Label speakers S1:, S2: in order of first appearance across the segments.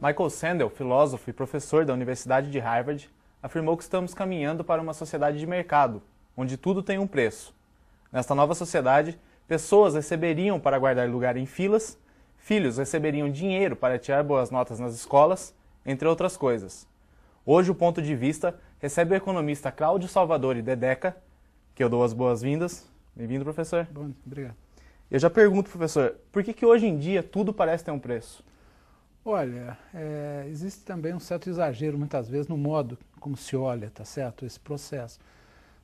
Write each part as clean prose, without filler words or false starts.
S1: Michael Sandel, filósofo e professor da Universidade de Harvard, afirmou que estamos caminhando para uma sociedade de mercado, onde tudo tem um preço. Nesta nova sociedade, pessoas receberiam para guardar lugar em filas, filhos receberiam dinheiro para tirar boas notas nas escolas, entre outras coisas. Hoje o Ponto de Vista recebe o economista Cláudio Salvadori Dedeca, que eu dou as boas-vindas. Bem-vindo, professor.
S2: Bom, obrigado.
S1: Eu já pergunto, professor, por que hoje em dia tudo parece ter um preço?
S2: Olha, existe também um certo exagero, muitas vezes, no modo como se olha, tá certo, esse processo.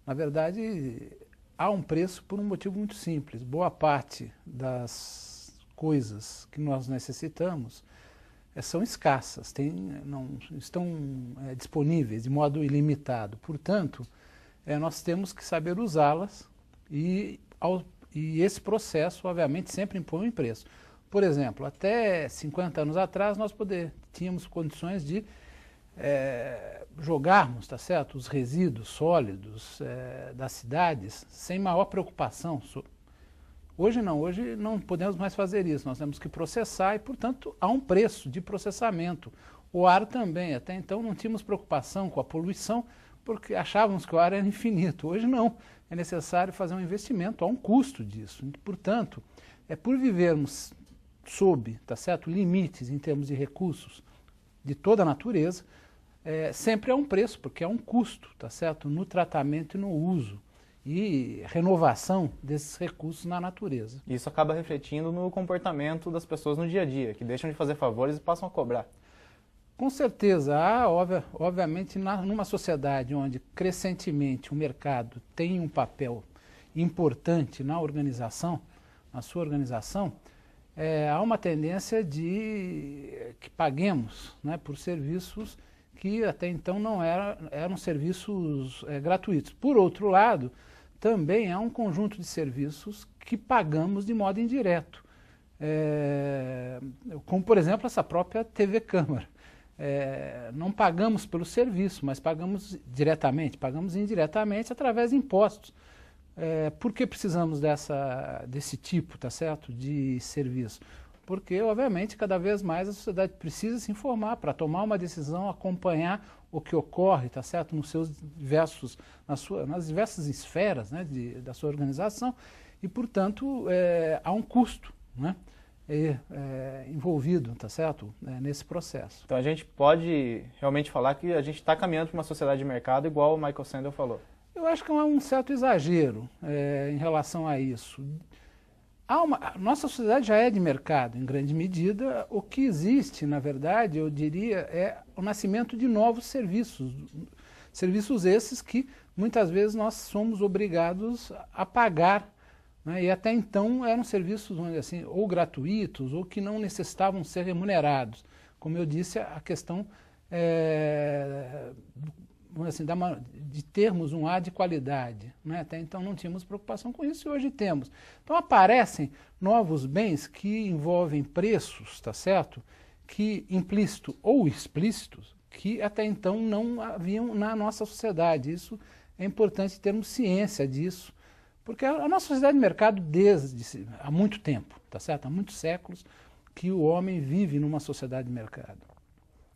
S2: Na verdade, há um preço por um motivo muito simples. Boa parte das coisas que nós necessitamos são escassas, não estão disponíveis de modo ilimitado. Portanto, nós temos que saber usá-las e esse processo, obviamente, sempre impõe um preço. Por exemplo, até 50 anos atrás, nós tínhamos condições de jogarmos, tá certo, os resíduos sólidos das cidades sem maior preocupação. Hoje não podemos mais fazer isso, nós temos que processar e, portanto, há um preço de processamento. O ar também, até então não tínhamos preocupação com a poluição, porque achávamos que o ar era infinito. Hoje não, é necessário fazer um investimento, há um custo disso. Portanto, por vivermos sob, tá certo, limites em termos de recursos de toda a natureza, sempre há um preço, porque há um custo, tá certo, no tratamento e no uso e renovação desses recursos na natureza.
S1: Isso acaba refletindo no comportamento das pessoas no dia a dia, que deixam de fazer favores e passam a cobrar.
S2: Com certeza, obviamente, numa sociedade onde crescentemente o mercado tem um papel importante na organização, na sua organização, há uma tendência de que paguemos, né, por serviços que até então não eram serviços gratuitos. Por outro lado, também há um conjunto de serviços que pagamos de modo indireto, como, por exemplo, essa própria TV Câmara. Não pagamos pelo serviço, mas pagamos diretamente, pagamos indiretamente através de impostos. Por que precisamos desse tipo, tá certo, de serviço? Porque, obviamente, cada vez mais a sociedade precisa se informar para tomar uma decisão, acompanhar o que ocorre, tá certo, nas diversas esferas, né, da sua organização e, portanto, há um custo, né, envolvido, tá certo, nesse processo.
S1: Então a gente pode realmente falar que a gente está caminhando para uma sociedade de mercado igual o Michael Sandel falou.
S2: Eu acho que há um certo exagero em relação a isso. Nossa sociedade já é de mercado, em grande medida. O que existe, na verdade, eu diria, é o nascimento de novos serviços. Serviços esses que, muitas vezes, nós somos obrigados a pagar, né? E até então eram serviços, vamos dizer assim, ou gratuitos, ou que não necessitavam ser remunerados. Como eu disse, a questão assim, de termos um ar de qualidade, né? Até então não tínhamos preocupação com isso e hoje temos. Então aparecem novos bens que envolvem preços, tá certo? Que implícito ou explícitos, que até então não haviam na nossa sociedade. Isso é importante termos ciência disso, porque a nossa sociedade de mercado há muito tempo, tá certo? Há muitos séculos que o homem vive numa sociedade de mercado.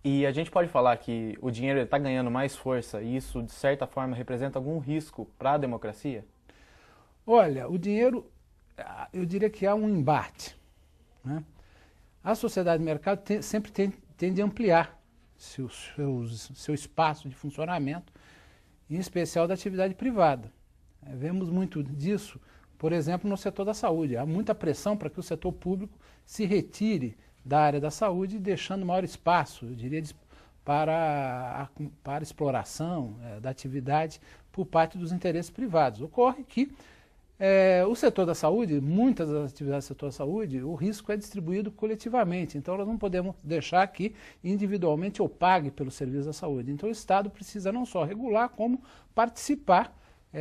S1: E a gente pode falar que o dinheiro está ganhando mais força e isso, de certa forma, representa algum risco para a democracia?
S2: Olha, o dinheiro, eu diria que há um embate, né? A sociedade de mercado sempre tende a ampliar seu espaço de funcionamento, em especial da atividade privada. Vemos muito disso, por exemplo, no setor da saúde. Há muita pressão para que o setor público se retire da área da saúde, deixando maior espaço, eu diria, para exploração da atividade por parte dos interesses privados. Ocorre que o setor da saúde, muitas das atividades do setor da saúde, o risco é distribuído coletivamente, então nós não podemos deixar que individualmente eu pague pelo serviço da saúde. Então o Estado precisa não só regular, como participar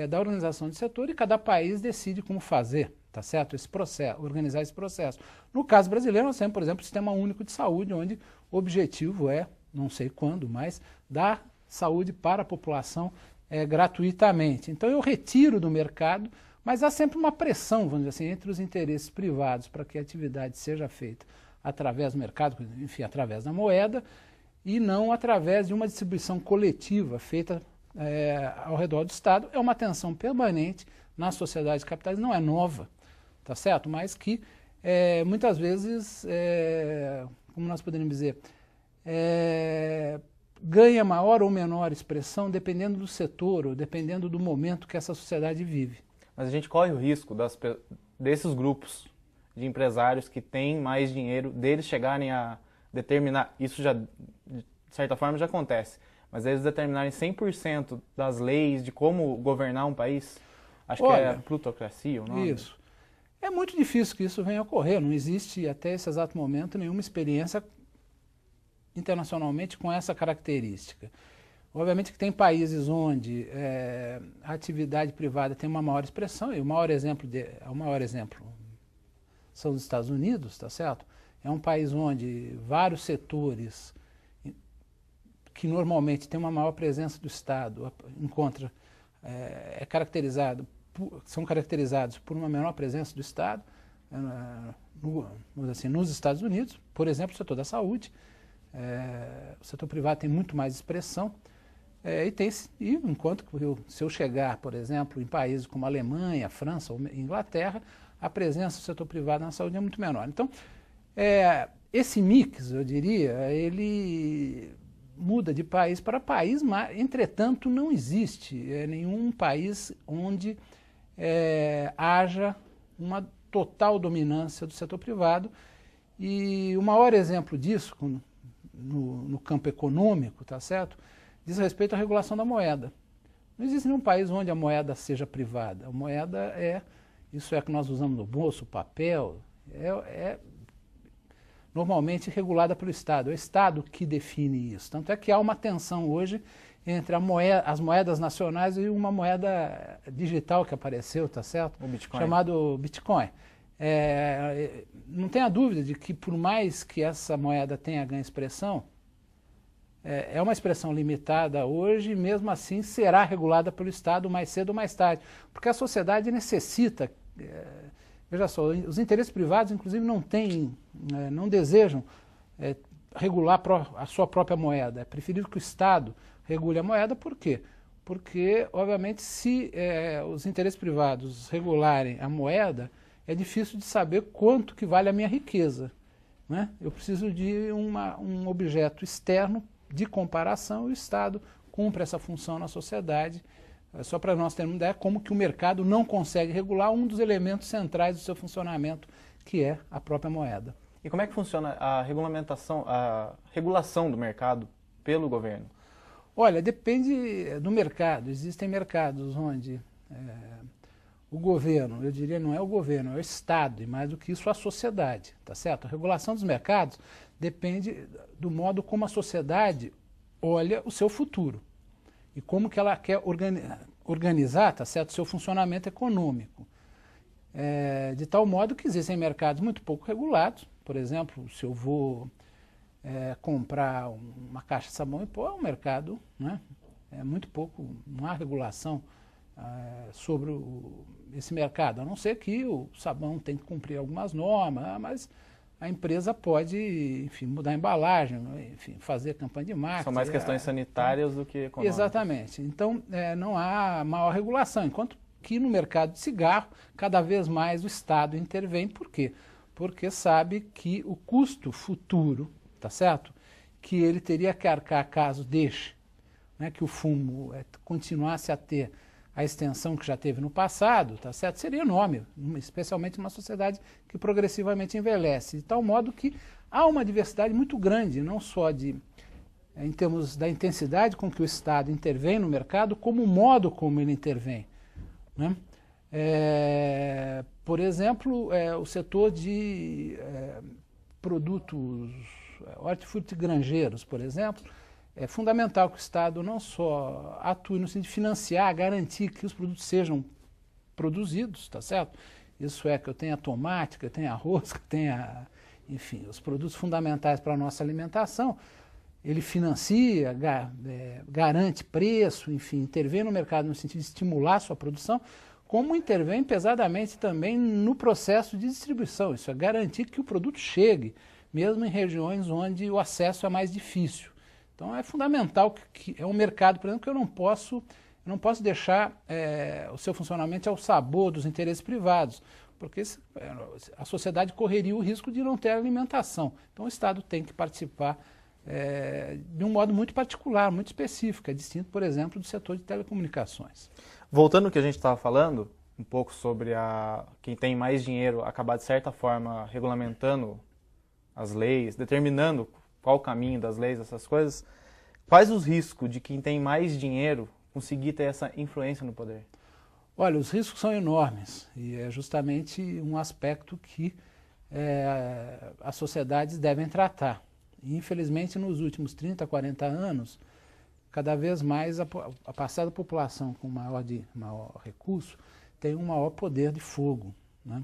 S2: da organização do setor e cada país decide como fazer. Tá certo? Esse processo, organizar esse processo. No caso brasileiro, nós temos, por exemplo, o Sistema Único de Saúde, onde o objetivo é, não sei quando, mas dar saúde para a população gratuitamente. Então eu retiro do mercado, mas há sempre uma pressão, vamos dizer assim, entre os interesses privados para que a atividade seja feita através do mercado, enfim, através da moeda, e não através de uma distribuição coletiva feita ao redor do Estado. É uma tensão permanente nas sociedades capitais, não é nova, tá certo? Mas que muitas vezes, como nós poderíamos dizer, ganha maior ou menor expressão dependendo do setor ou dependendo do momento que essa sociedade vive.
S1: Mas a gente corre o risco desses grupos de empresários que têm mais dinheiro, deles chegarem a determinar, isso já, de certa forma, já acontece, mas eles determinarem 100% das leis de como governar um país. Acho que é plutocracia o nome.
S2: Isso. É muito difícil que isso venha a ocorrer. Não existe, até esse exato momento, nenhuma experiência internacionalmente com essa característica. Obviamente que tem países onde a atividade privada tem uma maior expressão, e o maior exemplo são os Estados Unidos, tá certo? É um país onde vários setores que normalmente tem uma maior presença do Estado são caracterizados por uma menor presença do Estado, nos Estados Unidos, por exemplo, o setor da saúde. O setor privado tem muito mais expressão, enquanto que se eu chegar, por exemplo, em países como a Alemanha, a França ou a Inglaterra, a presença do setor privado na saúde é muito menor. Então, esse mix, eu diria, ele muda de país para país, mas, entretanto, não existe nenhum país onde haja uma total dominância do setor privado. E o maior exemplo disso, no campo econômico, tá certo, diz respeito à regulação da moeda. Não existe nenhum país onde a moeda seja privada. A moeda isso é que nós usamos no bolso, papel, normalmente regulada pelo Estado. É o Estado que define isso. Tanto é que há uma tensão hoje entre as moedas nacionais e uma moeda digital que apareceu, tá certo?
S1: O Bitcoin.
S2: Chamado Bitcoin. Não tenha dúvida de que, por mais que essa moeda tenha ganho expressão, é uma expressão limitada hoje, e mesmo assim será regulada pelo Estado mais cedo ou mais tarde, porque a sociedade necessita, veja só, os interesses privados, inclusive, não desejam regular a sua própria moeda. É preferível que o Estado regule a moeda. Por quê? Porque, obviamente, se os interesses privados regularem a moeda, é difícil de saber quanto que vale a minha riqueza, né? Eu preciso de um objeto externo de comparação, e o Estado cumpre essa função na sociedade. Só para nós termos uma ideia como que o mercado não consegue regular um dos elementos centrais do seu funcionamento, que é a própria moeda.
S1: E como é que funciona a regulação do mercado pelo governo?
S2: Olha, depende do mercado. Existem mercados onde o governo, eu diria, não é o governo, é o Estado, e mais do que isso, a sociedade, tá certo? A regulação dos mercados depende do modo como a sociedade olha o seu futuro e como que ela quer organizar, tá certo, o seu funcionamento econômico. De tal modo que existem mercados muito pouco regulados. Por exemplo, se eu vou comprar uma caixa de sabão em pó, é um mercado, né? É muito pouco, não há regulação sobre esse mercado, a não ser que o sabão tem que cumprir algumas normas, mas a empresa pode, enfim, mudar a embalagem, enfim, fazer campanha de marketing.
S1: São mais questões sanitárias do que econômicas.
S2: Exatamente. Então, não há maior regulação, enquanto que no mercado de cigarro, cada vez mais o Estado intervém. Por quê? Porque sabe que o custo futuro, tá certo? Que ele teria que arcar caso deixe, né, que o fumo continuasse a ter a extensão que já teve no passado, tá certo? Seria enorme, especialmente numa sociedade que progressivamente envelhece, de tal modo que há uma diversidade muito grande, não só em termos da intensidade com que o Estado intervém no mercado, como o modo como ele intervém, né? Por exemplo, o setor de produtos hortifrutigranjeiros, por exemplo, é fundamental que o Estado não só atue no sentido de financiar, garantir que os produtos sejam produzidos, tá certo? Isso é, que eu tenha tomate, que eu tenha arroz, que eu tenha, enfim, os produtos fundamentais para a nossa alimentação. Ele financia, garante preço, enfim, intervém no mercado no sentido de estimular a sua produção, como intervém pesadamente também no processo de distribuição. Isso é garantir que o produto chegue mesmo em regiões onde o acesso é mais difícil. Então é fundamental que é um mercado, por exemplo, que eu não posso deixar o seu funcionamento ao sabor dos interesses privados, porque a sociedade correria o risco de não ter alimentação. Então o Estado tem que participar de um modo muito particular, muito específico, distinto, por exemplo, do setor de telecomunicações.
S1: Voltando ao que a gente estava falando, um pouco sobre quem tem mais dinheiro acabar, de certa forma, regulamentando as leis, determinando qual o caminho das leis, essas coisas, quais os riscos de quem tem mais dinheiro conseguir ter essa influência no poder?
S2: Olha, os riscos são enormes e é justamente um aspecto que as sociedades devem tratar. E, infelizmente, nos últimos 30, 40 anos, cada vez mais a passada população com maior recurso tem um maior poder de fogo, né?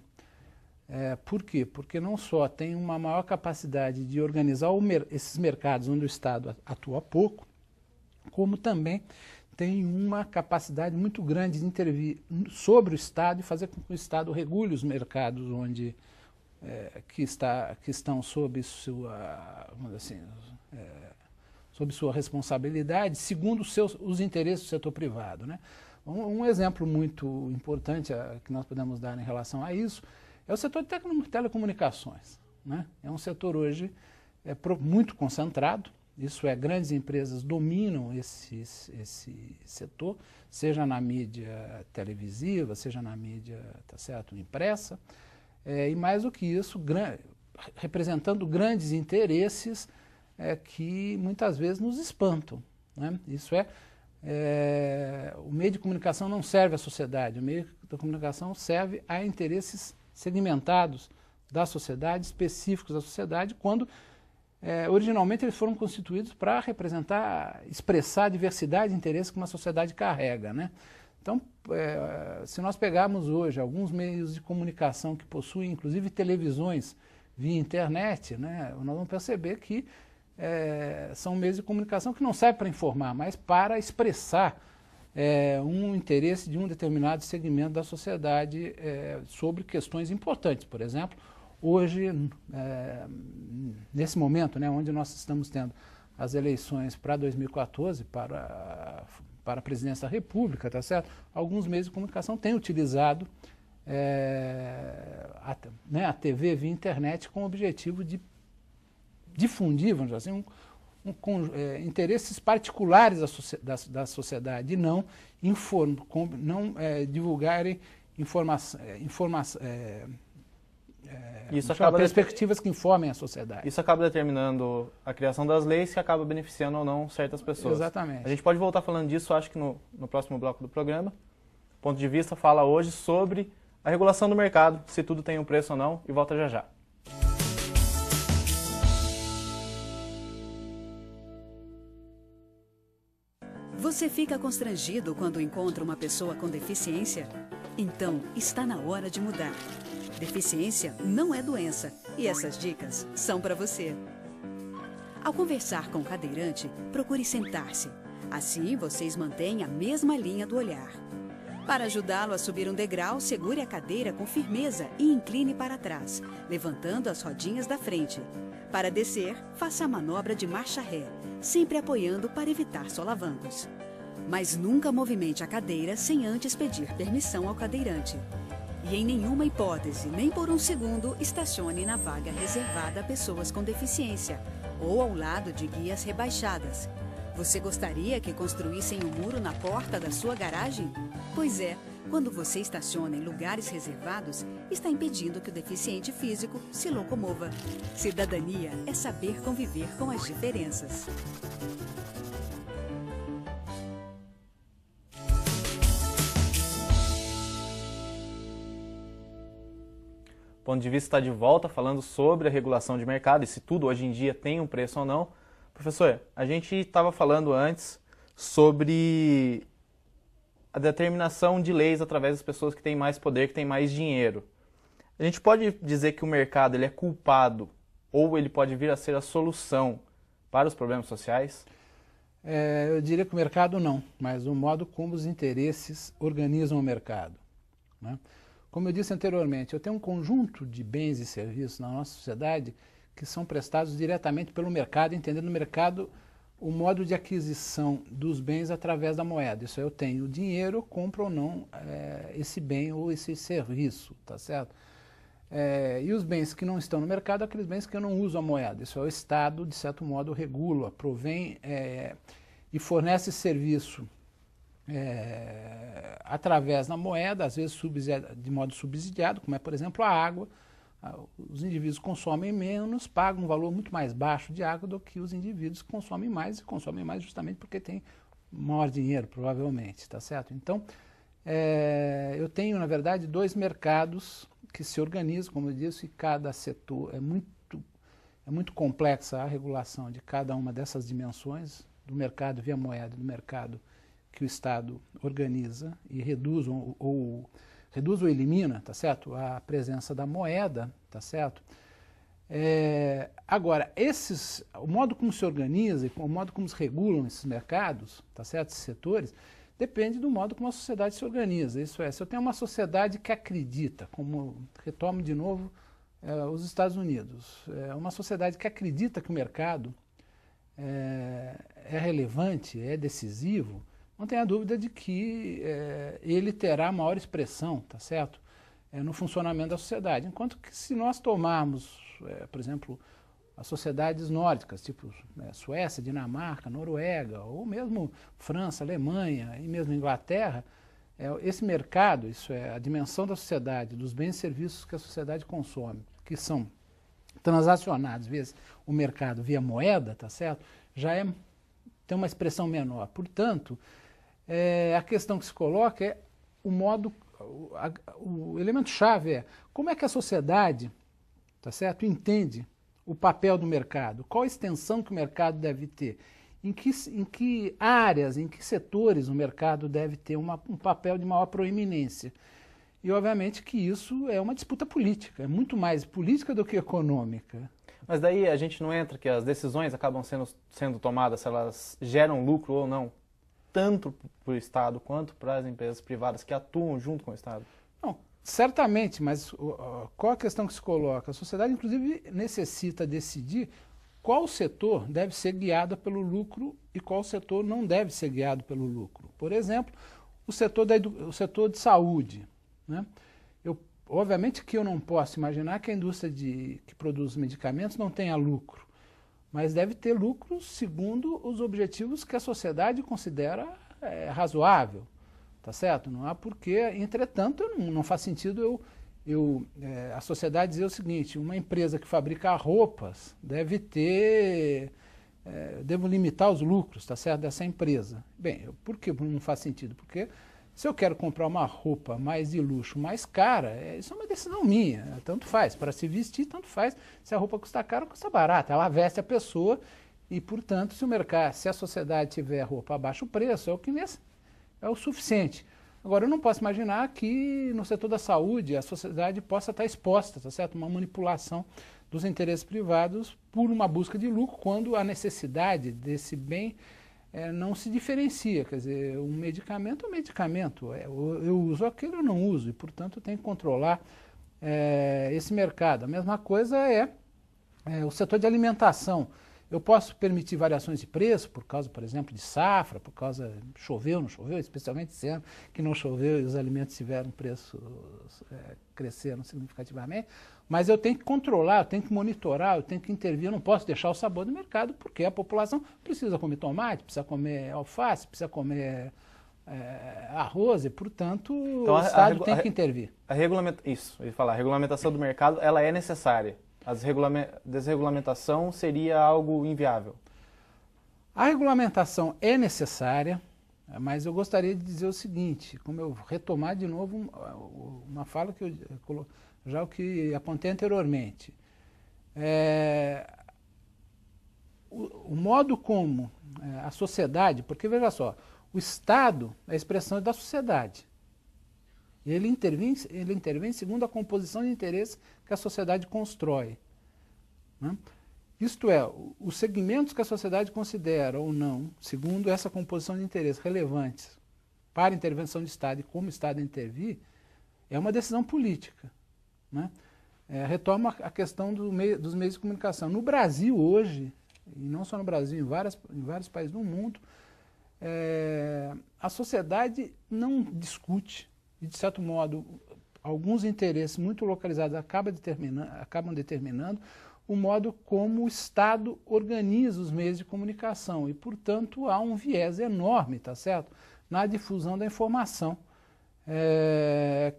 S2: Por quê? Porque não só tem uma maior capacidade de organizar esses mercados onde o Estado atua pouco, como também tem uma capacidade muito grande de intervir sobre o Estado e fazer com que o Estado regule os mercados onde que estão sob sua, vamos dizer assim, sob sua responsabilidade, segundo os interesses do setor privado, né? Um exemplo muito importante que nós podemos dar em relação a isso é o setor de telecomunicações, né? É um setor hoje muito concentrado, isso é, grandes empresas dominam esse setor, seja na mídia televisiva, seja na mídia, tá certo, impressa, e mais do que isso, representando grandes interesses que muitas vezes nos espantam, né? Isso o meio de comunicação não serve à sociedade, o meio de comunicação serve a interesses segmentados da sociedade, específicos da sociedade, quando originalmente eles foram constituídos para expressar a diversidade de interesses que uma sociedade carrega, né? Então, se nós pegarmos hoje alguns meios de comunicação que possuem, inclusive, televisões via internet, né, nós vamos perceber que são meios de comunicação que não servem para informar, mas para expressar um interesse de um determinado segmento da sociedade sobre questões importantes. Por exemplo, hoje, nesse momento, né, onde nós estamos tendo as eleições para 2014, para a presidência da República, tá certo? Alguns meios de comunicação têm utilizado a TV via internet com o objetivo de difundir, vamos dizer assim, interesses particulares da sociedade e não divulgarem perspectivas que informem a sociedade.
S1: Isso acaba determinando a criação das leis que acaba beneficiando ou não certas pessoas.
S2: Exatamente.
S1: A gente pode voltar falando disso, acho que no próximo bloco do programa. O Ponto de Vista fala hoje sobre a regulação do mercado, se tudo tem um preço ou não, e volta já já.
S3: Você fica constrangido quando encontra uma pessoa com deficiência? Então, está na hora de mudar. Deficiência não é doença e essas dicas são para você. Ao conversar com o cadeirante, procure sentar-se. Assim, vocês mantêm a mesma linha do olhar. Para ajudá-lo a subir um degrau, segure a cadeira com firmeza e incline para trás, levantando as rodinhas da frente. Para descer, faça a manobra de marcha ré, sempre apoiando para evitar solavancos. Mas nunca movimente a cadeira sem antes pedir permissão ao cadeirante. E em nenhuma hipótese, nem por um segundo, estacione na vaga reservada a pessoas com deficiência ou ao lado de guias rebaixadas. Você gostaria que construíssem um muro na porta da sua garagem? Pois é, quando você estaciona em lugares reservados, está impedindo que o deficiente físico se locomova. Cidadania é saber conviver com as diferenças.
S1: O Ponto de Vista está de volta falando sobre a regulação de mercado e se tudo hoje em dia tem um preço ou não. Professor, a gente estava falando antes sobre a determinação de leis através das pessoas que têm mais poder, que têm mais dinheiro. A gente pode dizer que o mercado ele é culpado ou ele pode vir a ser a solução para os problemas sociais?
S2: Eu diria que o mercado não, mas o modo como os interesses organizam o mercado, né? Como eu disse anteriormente, eu tenho um conjunto de bens e serviços na nossa sociedade que são prestados diretamente pelo mercado, entendendo no mercado o modo de aquisição dos bens através da moeda. Isso eu tenho o dinheiro, compro ou não esse bem ou esse serviço, tá certo? E os bens que não estão no mercado, aqueles bens que eu não uso a moeda. Isso é o Estado, de certo modo, regula, provém e fornece serviço através da moeda, às vezes de modo subsidiado, como é, por exemplo, a água. Os indivíduos consomem menos, pagam um valor muito mais baixo de água do que os indivíduos que consomem mais, e consomem mais justamente porque tem maior dinheiro, provavelmente, tá certo? Então, eu tenho, na verdade, dois mercados que se organizam, como eu disse, e cada setor é muito complexa a regulação de cada uma dessas dimensões, do mercado via moeda, do mercado que o Estado organiza e reduz ou elimina, tá certo? A presença da moeda, tá certo? Agora, o modo como se organiza e o modo como se regulam esses mercados, tá certo? Esses setores, depende do modo como a sociedade se organiza. Isso é, se eu tenho uma sociedade que acredita, como retomo de novo os Estados Unidos, uma sociedade que acredita que o mercado é relevante, é decisivo, não tenha dúvida de que ele terá maior expressão, tá certo? No funcionamento da sociedade. Enquanto que se nós tomarmos, por exemplo, as sociedades nórdicas, tipo Suécia, Dinamarca, Noruega, ou mesmo França, Alemanha e mesmo Inglaterra, esse mercado, isso é a dimensão da sociedade, dos bens e serviços que a sociedade consome, que são transacionados, às vezes o mercado via moeda, tá certo? Tem uma expressão menor. Portanto, a questão que se coloca é o modo, o elemento-chave é como é que a sociedade, tá certo, entende o papel do mercado, qual a extensão que o mercado deve ter, em que áreas, em que setores o mercado deve ter um papel de maior proeminência. E, obviamente, que isso é uma disputa política, é muito mais política do que econômica.
S1: Mas daí a gente não entra que as decisões acabam sendo tomadas se elas geram lucro ou não, tanto para o Estado quanto para as empresas privadas que atuam junto com o Estado?
S2: Não, certamente, mas qual a questão que se coloca? A sociedade, inclusive, necessita decidir qual setor deve ser guiado pelo lucro e qual setor não deve ser guiado pelo lucro. Por exemplo, o setor de saúde, né? Obviamente que eu não posso imaginar que a indústria que produz medicamentos não tenha lucro, mas deve ter lucro segundo os objetivos que a sociedade considera razoável, tá certo? Não há porquê, entretanto, não faz sentido a sociedade dizer o seguinte: uma empresa que fabrica roupas devo limitar os lucros, tá certo, dessa empresa. Bem, por que não faz sentido? Porque se eu quero comprar uma roupa mais de luxo, mais cara, isso é uma decisão minha, tanto faz. Para se vestir, tanto faz. Se a roupa custa cara ou custa barata, ela veste a pessoa e, portanto, se a sociedade tiver roupa a baixo preço, é o suficiente. Agora, eu não posso imaginar que no setor da saúde a sociedade possa estar exposta, tá certo? Uma manipulação dos interesses privados por uma busca de lucro, quando a necessidade desse bem não se diferencia. Quer dizer, um medicamento é um medicamento. Eu uso aquilo, eu não uso, e, portanto, eu tenho que controlar esse mercado. A mesma coisa é o setor de alimentação. Eu posso permitir variações de preço por causa, por exemplo, de safra, por causa choveu, não choveu, especialmente esse ano que não choveu e os alimentos tiveram preços cresceram significativamente, mas eu tenho que controlar, eu tenho que monitorar, eu tenho que intervir, eu não posso deixar o sabor do mercado, porque a população precisa comer tomate, precisa comer alface, precisa comer arroz e, portanto, então, o Estado tem que intervir.
S1: A regulamentação do mercado, ela é necessária. A desregulamentação seria algo inviável?
S2: A regulamentação é necessária, mas eu gostaria de dizer o seguinte, como eu retomar de novo uma fala que o que apontei anteriormente. O modo como a sociedade, porque veja só, o Estado é a expressão da sociedade. Ele intervém segundo a composição de interesse que a sociedade constrói, né? Isto é, os segmentos que a sociedade considera ou não, segundo essa composição de interesse, relevantes para a intervenção do Estado e como o Estado intervir, é uma decisão política, né? retoma a questão dos meios de comunicação. No Brasil hoje, e não só no Brasil, em vários países do mundo, a sociedade não discute, e de certo modo, alguns interesses muito localizados acabam determinando o modo como o Estado organiza os meios de comunicação e, portanto, há um viés enorme, tá certo, na difusão da informação,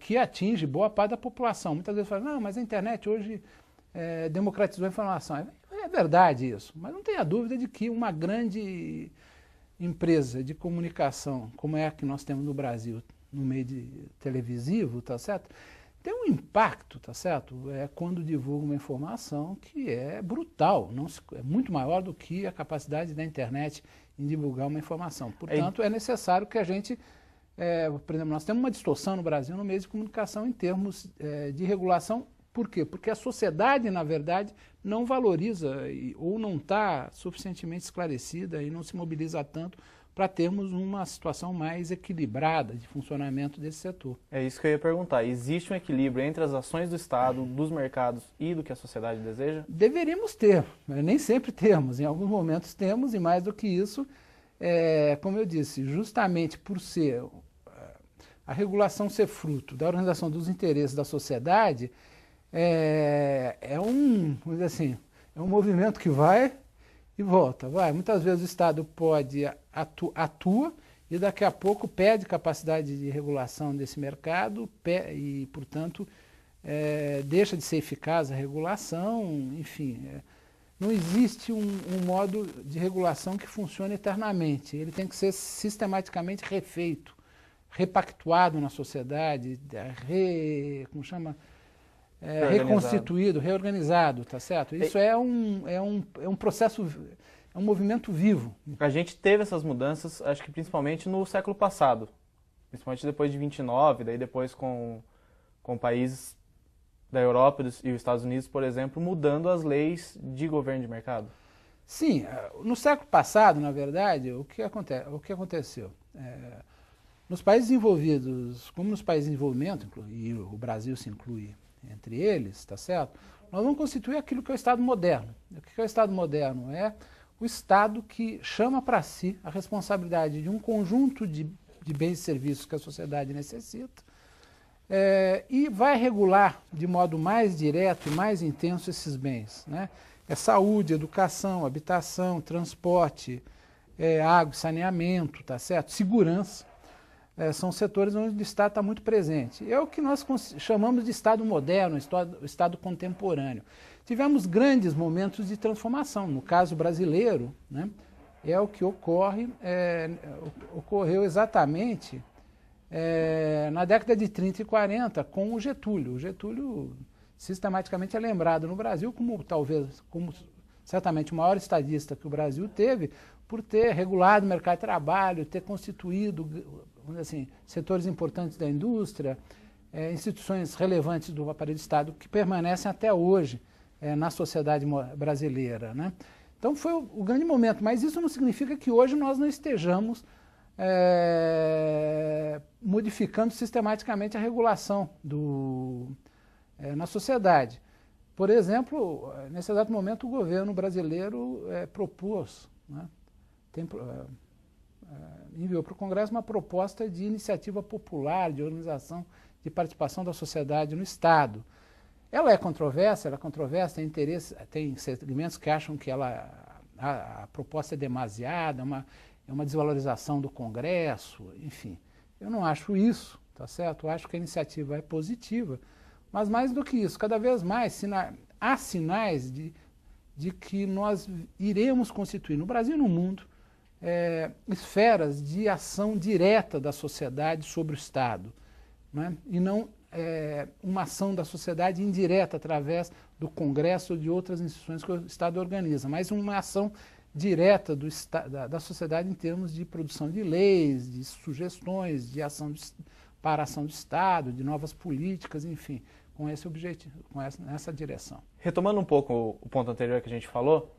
S2: que atinge boa parte da população. Muitas vezes falam, não, mas a internet hoje democratizou a informação. É verdade isso, mas não tenha dúvida de que uma grande empresa de comunicação, como é a que nós temos no Brasil, no meio televisivo, tá certo? Tem um impacto, tá certo? Quando divulga uma informação que é brutal, é muito maior do que a capacidade da internet em divulgar uma informação. Portanto, é necessário que a gente, por exemplo, nós temos uma distorção no Brasil no meio de comunicação em termos de regulação. Por quê? Porque a sociedade, na verdade, não valoriza ou não está suficientemente esclarecida e não se mobiliza tanto para termos uma situação mais equilibrada de funcionamento desse setor.
S1: É isso que eu ia perguntar. Existe um equilíbrio entre as ações do Estado, dos mercados e do que a sociedade deseja?
S2: Deveríamos ter, mas nem sempre temos. Em alguns momentos temos, e mais do que isso, como eu disse, justamente por ser a regulação ser fruto da organização dos interesses da sociedade, vamos dizer assim, é um movimento que vai e volta. Muitas vezes o Estado atua e daqui a pouco perde capacidade de regulação desse mercado e, portanto, deixa de ser eficaz a regulação, enfim. Não existe um modo de regulação que funcione eternamente. Ele tem que ser sistematicamente refeito, repactuado na sociedade, reconstituído, reorganizado, tá certo? Isso é um processo, é um movimento vivo.
S1: A gente teve essas mudanças, acho que principalmente no século passado, principalmente depois de 29, daí depois com países da Europa e os Estados Unidos, por exemplo, mudando as leis de governo de mercado.
S2: Sim, no século passado, na verdade, o que aconteceu? Nos países desenvolvidos, como nos países em desenvolvimento, e o Brasil se inclui entre eles, tá certo? Nós vamos constituir aquilo que é o Estado moderno. O que é o Estado moderno? É o Estado que chama para si a responsabilidade de um conjunto de bens e serviços que a sociedade necessita e vai regular de modo mais direto e mais intenso esses bens, né? Saúde, educação, habitação, transporte, água, saneamento, tá certo? Segurança. São setores onde o Estado está muito presente. É o que nós chamamos de Estado moderno, Estado contemporâneo. Tivemos grandes momentos de transformação. No caso brasileiro, né, é o que ocorreu exatamente na década de 30 e 40 com o Getúlio. O Getúlio sistematicamente é lembrado no Brasil como certamente o maior estadista que o Brasil teve, por ter regulado o mercado de trabalho, ter constituído, vamos dizer assim, setores importantes da indústria, instituições relevantes do aparelho de Estado que permanecem até hoje na sociedade brasileira, né? Então foi o grande momento, mas isso não significa que hoje nós não estejamos modificando sistematicamente a regulação na sociedade. Por exemplo, nesse exato momento o governo brasileiro propôs, né, enviou para o Congresso uma proposta de iniciativa popular, de organização de participação da sociedade no Estado. Ela é controversa, tem segmentos que acham que a proposta é demasiada, é uma desvalorização do Congresso, enfim. Eu não acho isso, tá certo? Eu acho que a iniciativa é positiva, mas mais do que isso, cada vez mais há sinais de que nós iremos constituir, no Brasil e no mundo, esferas de ação direta da sociedade sobre o Estado, né? E não uma ação da sociedade indireta através do Congresso ou de outras instituições que o Estado organiza, mas uma ação direta da sociedade em termos de produção de leis, de sugestões, de ação para a ação do Estado, de novas políticas, enfim, com esse objetivo, nessa direção.
S1: Retomando um pouco o ponto anterior que a gente falou,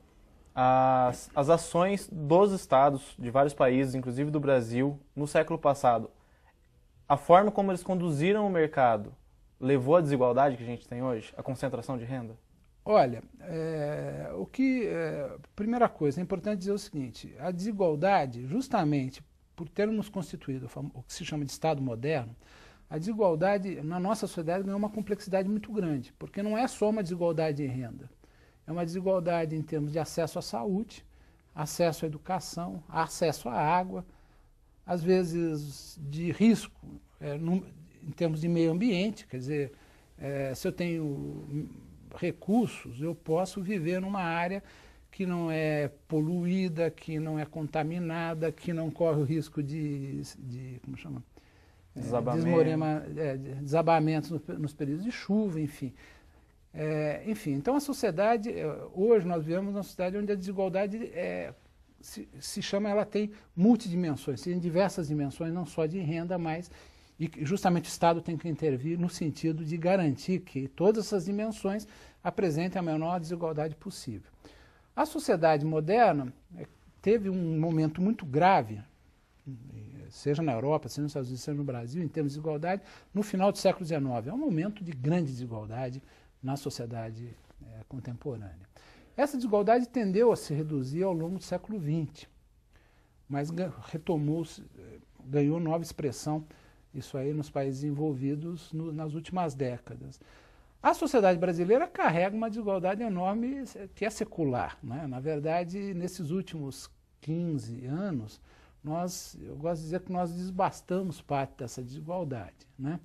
S1: as ações dos estados de vários países, inclusive do Brasil, no século passado, a forma como eles conduziram o mercado levou à desigualdade que a gente tem hoje, a concentração de renda?
S2: Olha, primeira coisa, é importante dizer o seguinte, a desigualdade, justamente por termos constituído o que se chama de Estado moderno, a desigualdade na nossa sociedade ganhou uma complexidade muito grande, porque não é só uma desigualdade de renda, é uma desigualdade em termos de acesso à saúde, acesso à educação, acesso à água, às vezes de risco em termos de meio ambiente, quer dizer, se eu tenho recursos, eu posso viver numa área que não é poluída, que não é contaminada, que não corre o risco de como chama? Desabamentos nos períodos de chuva, enfim. Então a sociedade, hoje nós vivemos numa sociedade onde a desigualdade se chama, ela tem multidimensões, tem diversas dimensões, não só de renda, mas e justamente o Estado tem que intervir no sentido de garantir que todas essas dimensões apresentem a menor desigualdade possível. A sociedade moderna teve um momento muito grave, seja na Europa, seja nos Estados Unidos, seja no Brasil, em termos de desigualdade, no final do século XIX. É um momento de grande desigualdade na sociedade contemporânea. Essa desigualdade tendeu a se reduzir ao longo do século XX, mas ganhou nova expressão, isso aí nos países envolvidos nas últimas décadas. A sociedade brasileira carrega uma desigualdade enorme que é secular, né? Na verdade, nesses últimos 15 anos, eu gosto de dizer que nós desbastamos parte dessa desigualdade, né?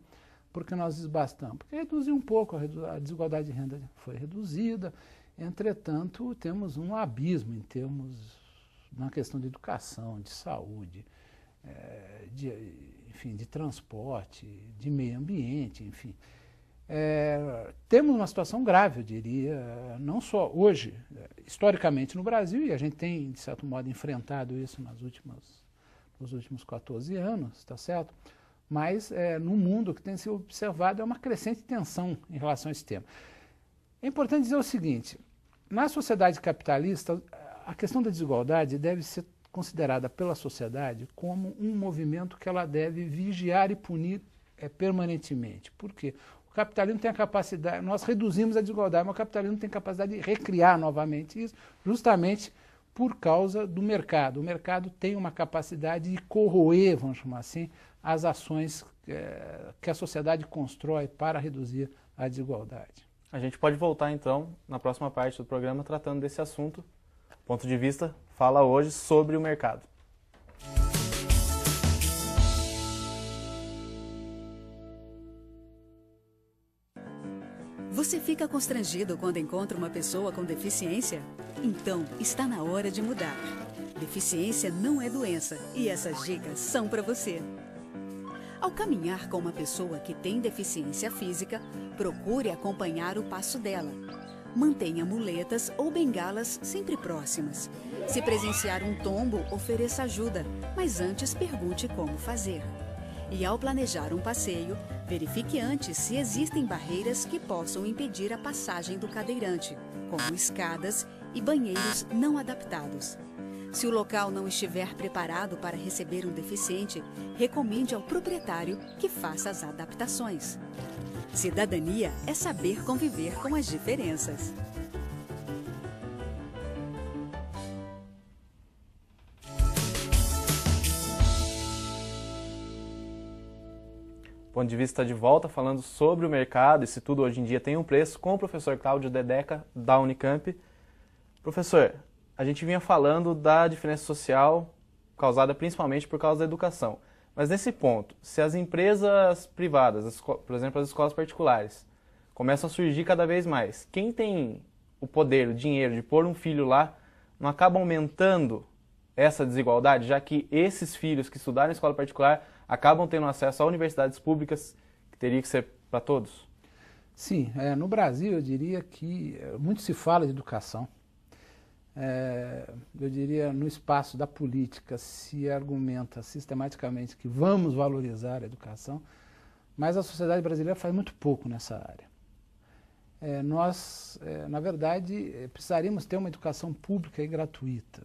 S2: Por que nós desbastamos? Porque reduziu um pouco, a desigualdade de renda foi reduzida, entretanto, temos um abismo em termos, na questão de educação, de saúde, de transporte, de meio ambiente, enfim. Temos uma situação grave, eu diria, não só hoje, historicamente no Brasil, e a gente tem, de certo modo, enfrentado isso nos últimos 14 anos, tá certo? Mas no mundo o que tem sido observado é uma crescente tensão em relação a esse tema. É importante dizer o seguinte, na sociedade capitalista, a questão da desigualdade deve ser considerada pela sociedade como um movimento que ela deve vigiar e punir permanentemente. Por quê? O capitalismo tem a capacidade, nós reduzimos a desigualdade, mas o capitalismo tem a capacidade de recriar novamente isso, justamente por causa do mercado. O mercado tem uma capacidade de corroer, vamos chamar assim, as ações que a sociedade constrói para reduzir a desigualdade.
S1: A gente pode voltar, então, na próxima parte do programa, tratando desse assunto. Ponto de Vista fala hoje sobre o mercado.
S3: Você fica constrangido quando encontra uma pessoa com deficiência? Então, está na hora de mudar. Deficiência não é doença e essas dicas são para você. Ao caminhar com uma pessoa que tem deficiência física, procure acompanhar o passo dela. Mantenha muletas ou bengalas sempre próximas. Se presenciar um tombo, ofereça ajuda, mas antes pergunte como fazer. E ao planejar um passeio, verifique antes se existem barreiras que possam impedir a passagem do cadeirante, como escadas e banheiros não adaptados. Se o local não estiver preparado para receber um deficiente, recomende ao proprietário que faça as adaptações. Cidadania é saber conviver com as diferenças.
S1: Ponto de Vista está de volta, falando sobre o mercado e se tudo hoje em dia tem um preço, com o professor Cláudio Dedeca, da Unicamp. Professor, a gente vinha falando da diferença social causada principalmente por causa da educação. Mas nesse ponto, se as empresas privadas, por exemplo, as escolas particulares, começam a surgir cada vez mais, quem tem o poder, o dinheiro de pôr um filho lá, não acaba aumentando essa desigualdade, já que esses filhos que estudaram em escola particular acabam tendo acesso a universidades públicas, que teria que ser para todos?
S2: Sim, no Brasil eu diria que muito se fala de educação. Eu diria, no espaço da política se argumenta sistematicamente que vamos valorizar a educação, mas a sociedade brasileira faz muito pouco nessa área. Nós, na verdade, precisaríamos ter uma educação pública e gratuita.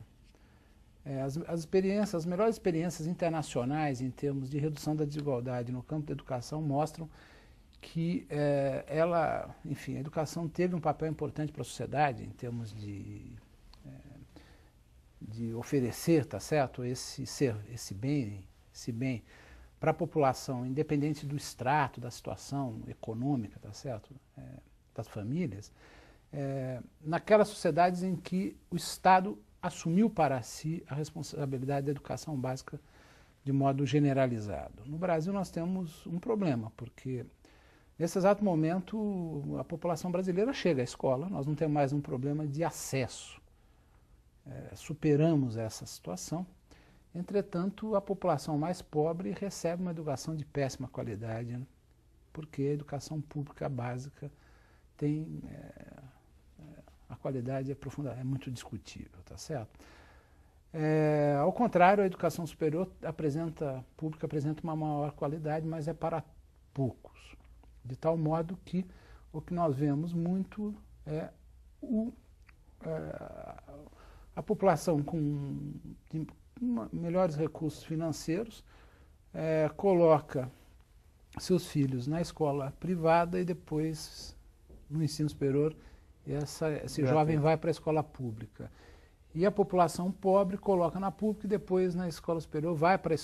S2: As melhores experiências internacionais em termos de redução da desigualdade no campo da educação mostram que enfim, a educação teve um papel importante para a sociedade em termos de oferecer, tá certo, esse bem para a população, independente do extrato, da situação econômica, tá certo, das famílias, naquelas sociedades em que o Estado assumiu para si a responsabilidade da educação básica de modo generalizado. No Brasil nós temos um problema, porque nesse exato momento a população brasileira chega à escola, nós não temos mais um problema de acesso. Superamos essa situação. Entretanto, a população mais pobre recebe uma educação de péssima qualidade, né? Porque a educação pública básica tem a qualidade é muito discutível, tá certo? Ao contrário, a educação superior pública apresenta uma maior qualidade, mas é para poucos. De tal modo que o que nós vemos muito é a população com melhores recursos financeiros coloca seus filhos na escola privada e depois no ensino superior esse jovem vai para a escola pública. E a população pobre coloca na pública e depois na escola superior vai para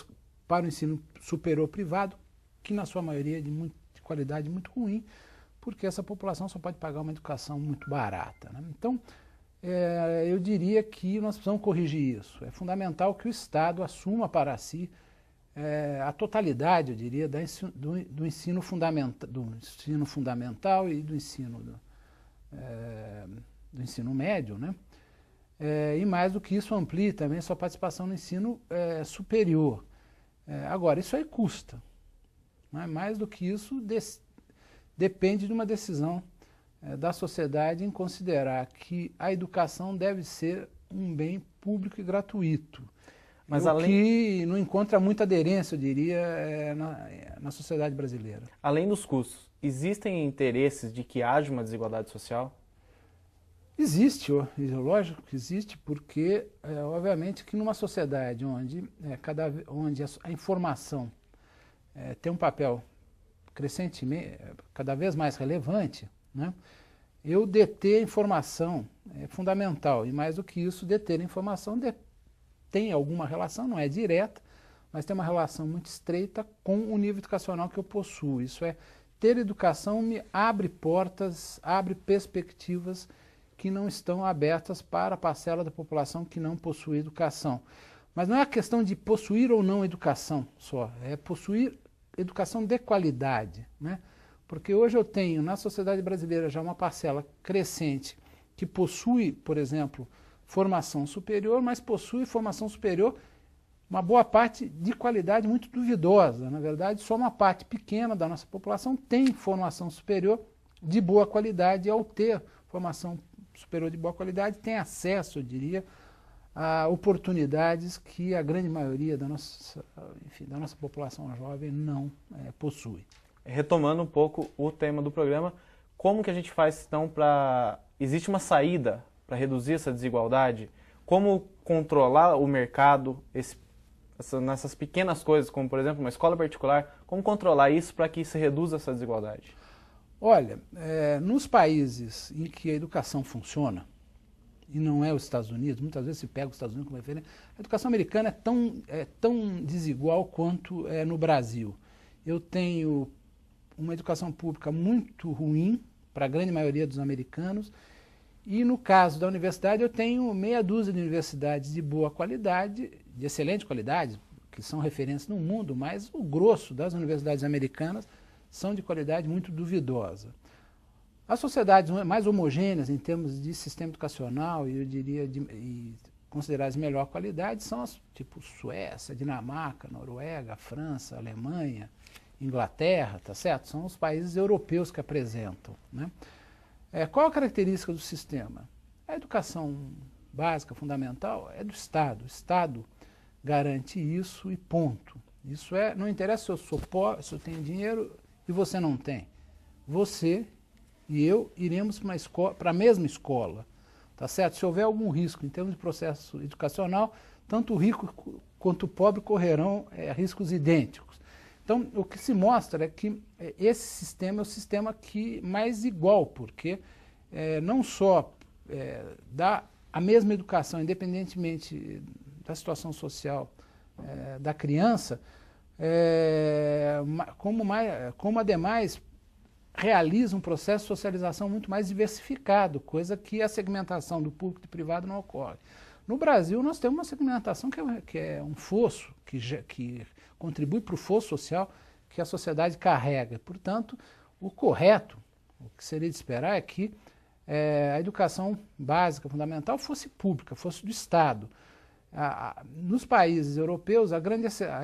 S2: o ensino superior privado, que na sua maioria é de qualidade muito ruim, porque essa população só pode pagar uma educação muito barata, né? Então, eu diria que nós precisamos corrigir isso. É fundamental que o Estado assuma para si a totalidade, eu diria, do ensino fundamental e do ensino médio, né? E mais do que isso, amplie também sua participação no ensino superior. Agora, isso aí custa. Né? Mais do que isso, depende de uma decisão da sociedade em considerar que a educação deve ser um bem público e gratuito. Mas que não encontra muita aderência, eu diria, na sociedade brasileira.
S1: Além dos custos, existem interesses de que haja uma desigualdade social?
S2: Existe, lógico que existe, porque, obviamente, que numa sociedade onde a informação tem um papel crescentemente, cada vez mais relevante, né? Eu deter a informação é fundamental, e mais do que isso, deter a informação tem alguma relação, não é direta, mas tem uma relação muito estreita com o nível educacional que eu possuo. Isso ter educação me abre portas, abre perspectivas que não estão abertas para a parcela da população que não possui educação. Mas não é a questão de possuir ou não educação só, é possuir educação de qualidade, né? Porque hoje eu tenho na sociedade brasileira já uma parcela crescente que possui, por exemplo, formação superior, mas possui formação superior, uma boa parte de qualidade muito duvidosa. Na verdade, só uma parte pequena da nossa população tem formação superior de boa qualidade, e ao ter formação superior de boa qualidade, tem acesso, eu diria, a oportunidades que a grande maioria da nossa população jovem não possui.
S1: Retomando um pouco o tema do programa, como que a gente faz então para... Existe uma saída para reduzir essa desigualdade? Como controlar o mercado nessas pequenas coisas, como por exemplo uma escola particular, como controlar isso para que se reduza essa desigualdade?
S2: Olha, nos países em que a educação funciona, e não é os Estados Unidos, muitas vezes se pega os Estados Unidos como referência, a educação americana é tão desigual quanto é no Brasil. Eu tenho uma educação pública muito ruim para a grande maioria dos americanos, e no caso da universidade eu tenho meia dúzia de universidades de boa qualidade, de excelente qualidade, que são referências no mundo, mas o grosso das universidades americanas são de qualidade muito duvidosa. As sociedades mais homogêneas em termos de sistema educacional, e eu diria consideradas de melhor qualidade, são as tipo Suécia, Dinamarca, Noruega, França, Alemanha, Inglaterra, tá certo? São os países europeus que apresentam, né? Qual a característica do sistema? A educação básica, fundamental, é do Estado. O Estado garante isso e ponto. Isso não interessa se eu sou pobre, se eu tenho dinheiro e você não tem. Você e eu iremos para a mesma escola, tá certo? Se houver algum risco em termos de processo educacional, tanto o rico quanto o pobre correrão riscos idênticos. Então, o que se mostra é que esse sistema é o sistema mais igual, porque não só dá a mesma educação, independentemente da situação social da criança, como ademais realiza um processo de socialização muito mais diversificado, coisa que a segmentação do público e do privado não ocorre. No Brasil, nós temos uma segmentação que é um fosso, que contribui para o fosso social que a sociedade carrega. Portanto, o correto, o que seria de esperar é que a educação básica, fundamental, fosse pública, fosse do Estado. Nos países europeus, a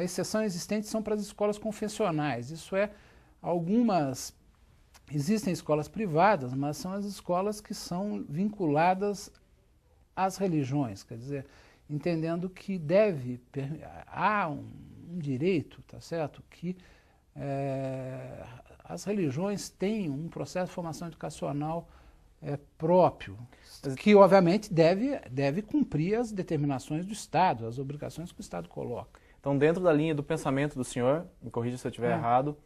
S2: exceção existente são para as escolas confessionais. Isso é, existem escolas privadas, mas são as escolas que são vinculadas às religiões, quer dizer, entendendo que há um direito, tá certo, que as religiões têm um processo de formação educacional próprio, que obviamente deve cumprir as determinações do Estado, as obrigações que o Estado coloca.
S1: Então, dentro da linha do pensamento do senhor, me corrija se eu estiver errado,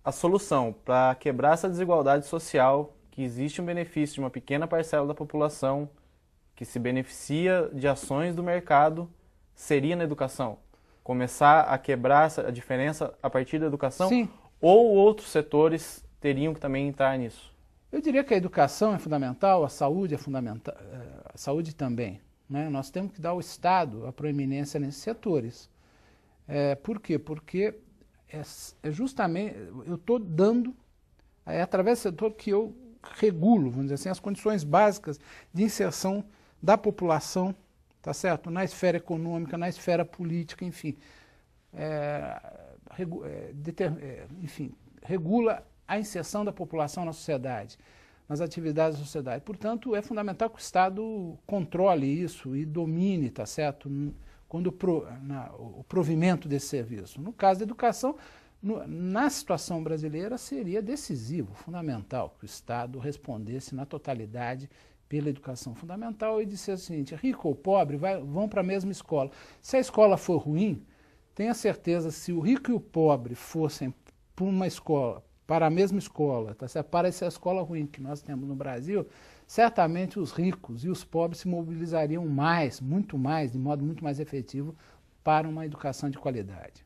S1: a solução para quebrar essa desigualdade social, que existe um benefício de uma pequena parcela da população que se beneficia de ações do mercado, seria na educação? Começar a quebrar a diferença a partir da educação?
S2: Sim.
S1: Ou outros setores teriam que também entrar nisso?
S2: Eu diria que a educação é fundamental, a saúde é fundamental, a saúde também, né? Nós temos que dar ao Estado a proeminência nesses setores. Por quê? Porque justamente eu estou dando, através do setor que eu regulo, vamos dizer assim, as condições básicas de inserção da população, tá certo? Na esfera econômica, na esfera política, enfim. Enfim, regula a inserção da população na sociedade, nas atividades da sociedade. Portanto, é fundamental que o Estado controle isso e domine, tá certo? O provimento desse serviço. No caso da educação, na situação brasileira, seria decisivo, fundamental, que o Estado respondesse na totalidade pela educação fundamental e dissesse o seguinte: rico ou pobre vão para a mesma escola. Se a escola for ruim, tenha certeza, se o rico e o pobre fossem para a mesma escola, tá certo? Para essa escola ruim que nós temos no Brasil, certamente os ricos e os pobres se mobilizariam mais, muito mais, de modo muito mais efetivo, para uma educação de qualidade.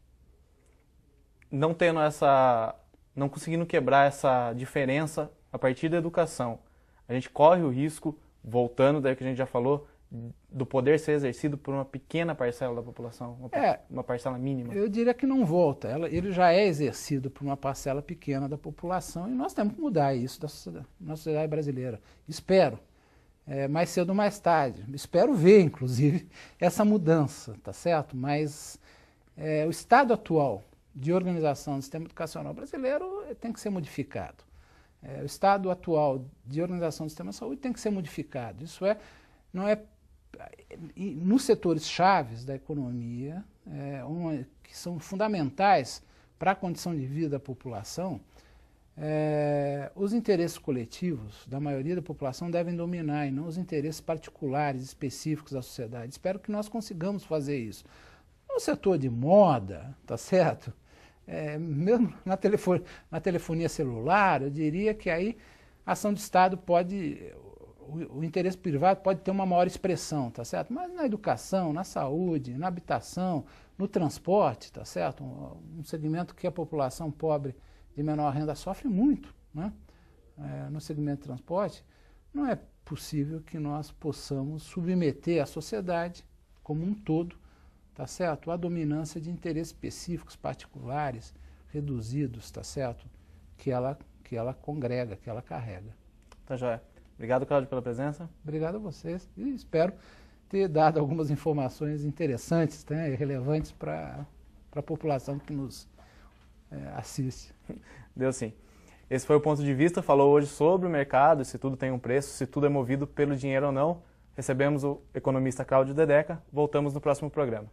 S1: Não conseguindo quebrar essa diferença a partir da educação, a gente corre o risco, voltando daí que a gente já falou, do poder ser exercido por uma pequena parcela da população, uma parcela mínima?
S2: Eu diria que não volta. Ele já é exercido por uma parcela pequena da população e nós temos que mudar isso na sociedade brasileira. Espero, mais cedo ou mais tarde. Espero ver, inclusive, essa mudança, tá certo? Mas o estado atual de organização do sistema educacional brasileiro tem que ser modificado. O estado atual de organização do sistema de saúde tem que ser modificado. Isso não é nos setores chaves da economia, que são fundamentais para a condição de vida da população, os interesses coletivos da maioria da população devem dominar e não os interesses particulares, específicos da sociedade. Espero que nós consigamos fazer isso. No setor de moda, tá certo? Mesmo na telefonia celular, eu diria que aí a ação do Estado o interesse privado pode ter uma maior expressão, tá certo? Mas na educação, na saúde, na habitação, no transporte, tá certo? Um segmento que a população pobre de menor renda sofre muito, né? No segmento de transporte, não é possível que nós possamos submeter a sociedade como um todo, tá certo? A dominância de interesses específicos, particulares, reduzidos, tá certo? Que ela congrega, que ela carrega.
S1: Tá joia. Obrigado, Cláudio, pela presença.
S2: Obrigado a vocês e espero ter dado algumas informações interessantes, né, e relevantes para a população que nos assiste.
S1: Deu sim. Esse foi o Ponto de Vista, falou hoje sobre o mercado, se tudo tem um preço, se tudo é movido pelo dinheiro ou não. Recebemos o economista Cláudio Dedeca, voltamos no próximo programa.